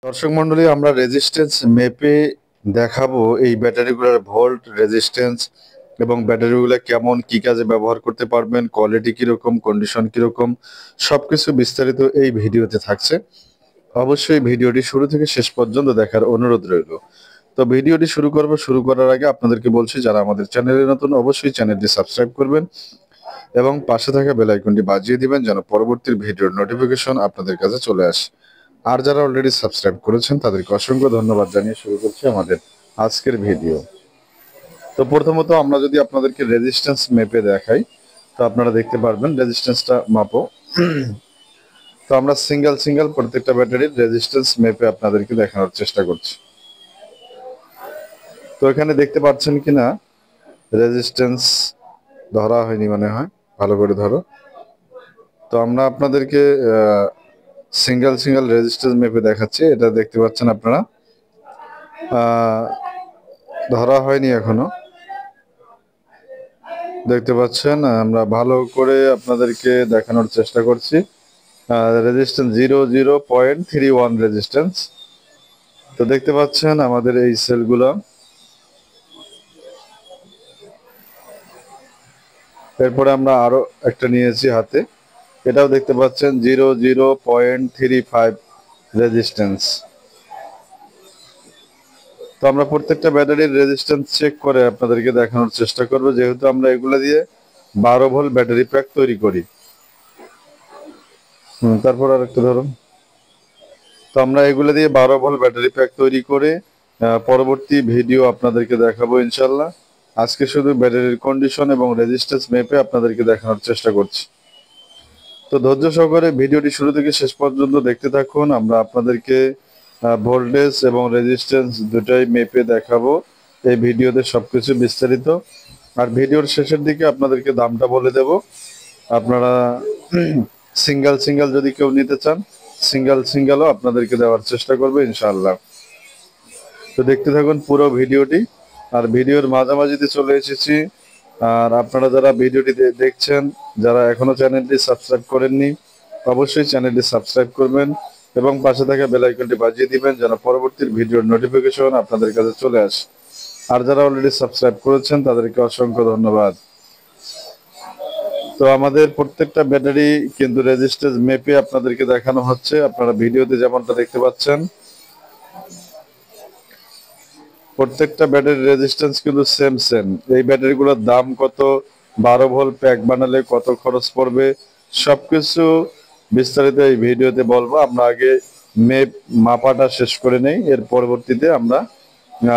দর্শক মন্ডলী, আমরা রেজিস্ট্যান্স মেপে দেখাবো এই ব্যাটারিগুলোর ভোল্ট, রেজিস্ট্যান্স এবং ব্যাটারিগুলো কেমন, কি কাজে ব্যবহার করতে পারবেন, কোয়ালিটি কিরকম, কন্ডিশন কিরকম, সবকিছু বিস্তারিত এই ভিডিওতে থাকছে। অবশ্যই ভিডিওটি শুরু থেকে শেষ পর্যন্ত দেখার অনুরোধ রইল। তো ভিডিওটি শুরু করার আগে আপনাদেরকে বলছি, যারা আমাদের চ্যানেলে নতুন অবশ্যই চ্যানেলটি সাবস্ক্রাইব করবেন এবং পাশে থাকা বেল আইকনটি বাজিয়ে দিবেন যেন পরবর্তী ভিডিওর নোটিফিকেশন আপনাদের কাছে চলে আসে। আর যারা অলরেডি সাবস্ক্রাইব করেছেন তাদেরকে অসংখ্য ধন্যবাদ জানিয়ে শুরু করছি আমাদের আজকের ভিডিও। তো প্রথমত আমরা যদি আপনাদেরকে রেজিস্ট্যান্স মেপে দেখাই, তো আপনারা দেখতে পারবেন রেজিস্ট্যান্সটা মাপো। তো আমরা সিঙ্গেল প্রত্যেকটা ব্যাটারির রেজিস্ট্যান্স মেপে আপনাদেরকে দেখানোর চেষ্টা করছি। তো এখানে দেখতে পাচ্ছেন কিনা রেজিস্ট্যান্স ধরা হয়নি মনে হয়, ভালো করে ধরো। তো আমরা আপনাদেরকে সিঙ্গেল রেজিস্ট্যান্স মেপে দেখাচ্ছি। এটা দেখতে পাচ্ছেন আপনারা, ধরা হয়নি এখনো, দেখতে পাচ্ছেন। আমরা ভালো করে আপনাদেরকে দেখানোর চেষ্টা করছি। Resistance 0.31 resistance. তো দেখতে পাচ্ছেন আমাদের এই সেলগুলো। এরপরে আমরা আরো একটা নিয়েছি হাতে, এটাও দেখতে পাচ্ছেন 0.35 রেজিস্ট্যান্স। তো আমরা প্রত্যেকটা ব্যাটারির রেজিস্ট্যান্স চেক করে আপনাদেরকে দেখানোর চেষ্টা করব, যেহেতু আমরা এগুলো দিয়ে 12 ভোল্ট ব্যাটারি প্যাক তৈরি করি। তারপর আর একটা ধরুন। তো আমরা এগুলো দিয়ে 12 ভোল্ট ব্যাটারি প্যাক তৈরি করে পরবর্তী ভিডিও আপনাদেরকে দেখাবো ইনশাল্লাহ। আজকে শুধু ব্যাটারির কন্ডিশন এবং রেজিস্ট্যান্স মেপে আপনাদেরকে দেখানোর চেষ্টা করছি। তো ধৈর্য সহকারে ভিডিওটি শুরু থেকে শেষ পর্যন্ত দেখতে থাকুন। আমরা আপনাদেরকে ভোল্টেজ এবং রেজিস্ট্যান্স দুটাই মেপে দেখাবো এই ভিডিওতে, সবকিছু বিস্তারিত। আর ভিডিওর শেষের দিকে আপনাদেরকে দামটা বলে দেব। আপনারা সিঙ্গেল যদি কেউ নিতে চান, সিঙ্গেলও আপনাদেরকে দেওয়ার চেষ্টা করবে ইনশাআল্লাহ। তো দেখতে থাকুন পুরো ভিডিওটি। আর ভিডিওর মাঝামাঝিতে চলে এসেছি। আর আপনারা যারা ভিডিওটি দেখছেন, যারা এখনো চ্যানেলটি সাবস্ক্রাইব করেননি, অবশ্যই চ্যানেলটি সাবস্ক্রাইব করবেন এবং পাশে থাকা বেল আইকনটি বাজিয়ে দিবেন যেন পরবর্তী ভিডিওর নোটিফিকেশন আপনাদের কাছে চলে আসে। আর যারা অলরেডি সাবস্ক্রাইব করেছেন তাদেরকে অসংখ্য ধন্যবাদ। তো আমাদের প্রত্যেকটা ব্যাটারি কিন্তু রেজিস্ট্যান্স মেপে আপনাদেরকে দেখানো হচ্ছে। আপনারা ভিডিওতে যেমনটা দেখতে পাচ্ছেন, প্রত্যেকটা ব্যাটারি রেজিস্ট্যান্স কিন্তু সেম। এই ব্যাটারিগুলোর দাম কত, 12 ভোল্ট প্যাক বানালে কত খরচ পড়বে, সবকিছু বিস্তারিত এই ভিডিওতে বলবো। আমরা আগে মাপাটা শেষ করে নেই, এর পরবর্তীতে আমরা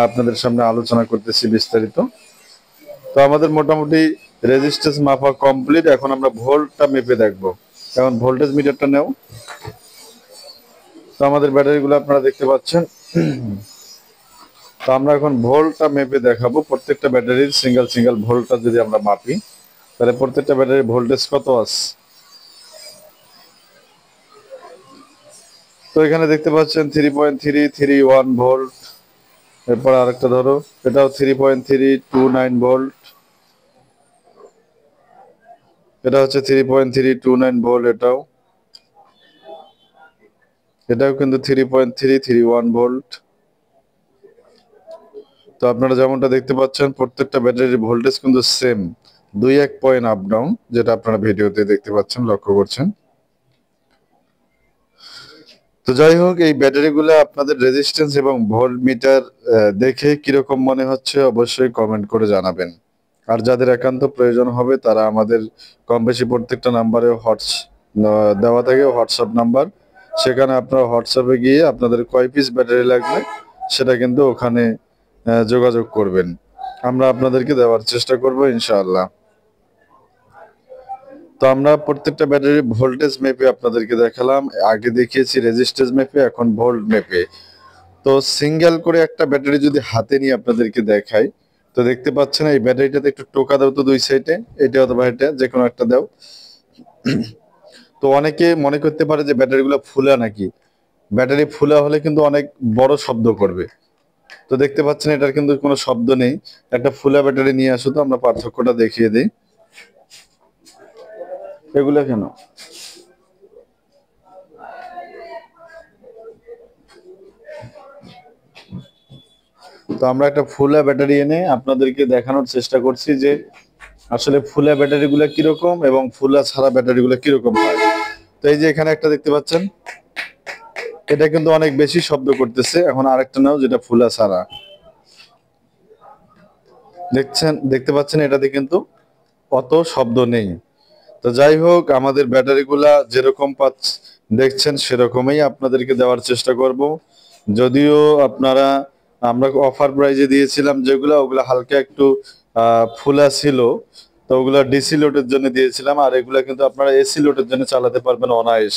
আপনাদের সামনে আলোচনা করতেছি বিস্তারিত। তো আমাদের মোটামুটি রেজিস্ট্যান্স মাপা কমপ্লিট। এখন আমরা ভোল্টটা মেপে দেখবো। এখন ভোল্টেজ মিটারটা নেও। তো আমাদের ব্যাটারিগুলো আপনারা দেখতে পাচ্ছেন। তো আমরা এখন ভোল্টটা মেপে দেখাবো। প্রত্যেকটা ব্যাটারির সিঙ্গেল ভোল্টটা যদি আমরা মাপি, তাহলে প্রত্যেকটা ব্যাটারির ভোল্টেজ কত আছে। তো এখানে দেখতে পাচ্ছেন 3.331 ভোল্ট। এরপর আরেকটা ধরো, এটাও 3.329 ভোল্ট। এটা হচ্ছে 3.329 ভোল্ট। এটাও কিন্তু 3.331 ভোল্ট। তো আপনারা যেমনটা দেখতে পাচ্ছেন প্রত্যেকটা ব্যাটারির ভোল্টেজ কিন্তু সেম, 2-1 পয়েন্ট আপ ডাউন, যেটা আপনারা ভিডিওতে দেখতে পাচ্ছেন, লক্ষ্য করছেন। তো যাই হোক, এই ব্যাটারিগুলো আপনাদের রেজিস্ট্যান্স এবং ভোল্ট মিটার দেখে কিরকম মনে হচ্ছে অবশ্যই কমেন্ট করে জানাবেন। আর যাদের একান্ত প্রয়োজন হবে তারা আমাদের কম বেশি প্রত্যেকটা নাম্বারে দেওয়া থাকে হোয়াটসঅ্যাপ নাম্বার, সেখানে আপনারা হোয়াটসঅ্যাপে গিয়ে আপনাদের কয় পিস ব্যাটারি লাগবে সেটা কিন্তু ওখানে যোগাযোগ করবেন। আমরা আপনাদেরকে দেওয়ার চেষ্টা করব ইনশাআল্লাহ। তো আমরা প্রত্যেকটা ব্যাটারির ভোল্টেজ মেপে আপনাদেরকে দেখালাম। আগে দেখিয়েছি রেজিস্ট্যান্স মেপে, এখন ভোল্ট মেপে। তো সিঙ্গেল করে একটা ব্যাটারি যদি হাতে নিয়ে আপনাদেরকে দেখাই, তো দেখতে পাচ্ছেন এই ব্যাটারিটাতে একটু টোকা দাও তো দুই সাইডে, এটা অথবা এটা যে কোনো একটা দাও। তো অনেকে মনে করতে পারে যে ব্যাটারিগুলো ফুলা নাকি। ব্যাটারি ফুলা হলে কিন্তু অনেক বড় শব্দ করবে। তো দেখতে পাচ্ছেন এটার কিন্তু কোনো শব্দ নেই। একটা ফুলা ব্যাটারি নিয়ে আসো, তো আমরা পার্থক্যটা দেখিয়ে দিই। এগুলো কেন, তো আমরা একটা ফুলা ব্যাটারি এনে আপনাদেরকে দেখানোর চেষ্টা করছি যে আসলে ফুলা ব্যাটারিগুলো কিরকম এবং ফুলা ছাড়া ব্যাটারিগুলো কিরকম হয়। তো এই যে এখানে একটা দেখতে পাচ্ছেন, এটা কিন্তু অনেক বেশি শব্দ করতেছে। এখন আরেকটা নাও যেটা ফুলা ছাড়া, দেখতে পাচ্ছেন এটাতে কিন্তু অত শব্দ নেই। তো যাই হোক, আমাদের ব্যাটারিগুলা যেরকম দেখছেন সেরকমই আপনাদেরকে দেওয়ার চেষ্টা করব। যদিও আমরা অফার প্রাইজে দিয়েছিলাম যেগুলো, ওগুলা হালকা একটু ফুলা ছিল, তো ওগুলা ডিসি লোডের জন্য দিয়েছিলাম, আর এগুলা কিন্তু আপনারা এসি লোডের জন্য চালাতে পারবেন অনায়াস।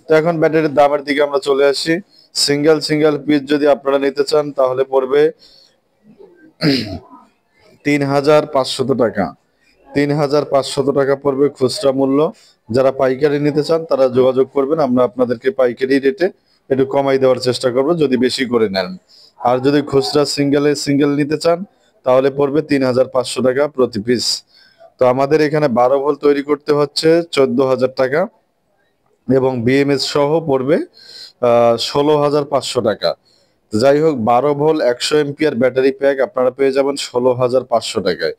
তো এখন ব্যাটারির দামের দিকে আমরা চলে আসি। সিঙ্গেল পিস যদি আপনারা নিতে চান তাহলে পড়বে ৩,৫০০ টাকা। ৩,৫০০ টাকা পড়বে খুচরা মূল্য। যারা পাইকারি নিতে চান তারা যোগাযোগ করবেন, আমরা আপনাদেরকে পাইকারি রেটে একটু কমাই দেওয়ার চেষ্টা করব যদি বেশি করে নেন। আর যদি খুচরা সিঙ্গেল নিতে চান তাহলে পড়বে ৩,৫০০ টাকা প্রতি পিস। তো আমাদের এখানে 12 ভোল্ট তৈরি করতে হচ্ছে 14,000 টাকা এবং বিএমএস সহ পড়বে 16,500 টাকা। যাই হোক, 12 ভোল্ট 100 এম্পিয়ার ব্যাটারি প্যাক আপনারা পেয়ে যাবেন 16,500 টাকায়।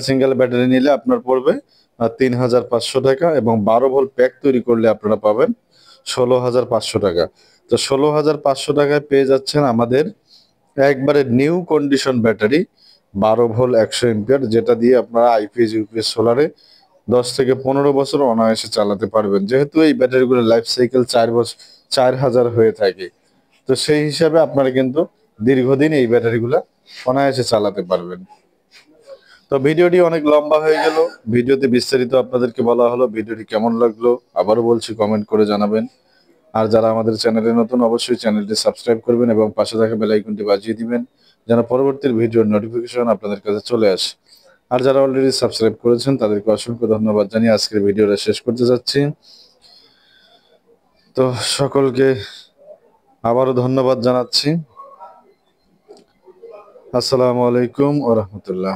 সিঙ্গেল ব্যাটারি নিলে আপনার পড়বে 3,500 টাকা এবং 12 ভোল্ট প্যাক তৈরি করলে আপনারা পাবেন 16,500 টাকা। তো 16,500 টাকায় পেয়ে যাচ্ছেন আমাদের একবারে new condition battery 12 volt 100 ampere, যেটা দিয়ে আপনারা আইপিএস ইউপিএস সোলারে 10 থেকে 15 বছর অনায়াসে চালাতে পারবেন। যেহেতু এই ব্যাটারিগুলোর লাইফ সাইকেল 4,000 হয়ে থাকে, তো সেই হিসাবে আপনারা কিন্তু দীর্ঘদিন এই ব্যাটারিগুলা অনায়াসে চালাতে পারবেন। তো ভিডিওটি অনেক লম্বা হয়ে গেল, ভিডিওতে বিস্তারিত আপনাদেরকে বলা হলো। ভিডিওটি কেমন লাগলো আবারও বলছি, কমেন্ট করে জানাবেন। আর যারা আমাদের চ্যানেলে নতুন, অবশ্যই চ্যানেলটি সাবস্ক্রাইব করবেন এবং পাশে থাকা বেল আইকনটি বাজিয়ে দিবেন যেন পরবর্তী ভিডিওর নোটিফিকেশন আপনাদের কাছে চলে আসে। আর যারা অলরেডি সাবস্ক্রাইব করেছেন তাদেরকে অসংখ্য ধন্যবাদ জানিয়ে আজকের ভিডিওটা শেষ করতে যাচ্ছি। তো সকলকে আবারও ধন্যবাদ জানাচ্ছি। আসসালামু আলাইকুম ওয়া রাহমাতুল্লাহ।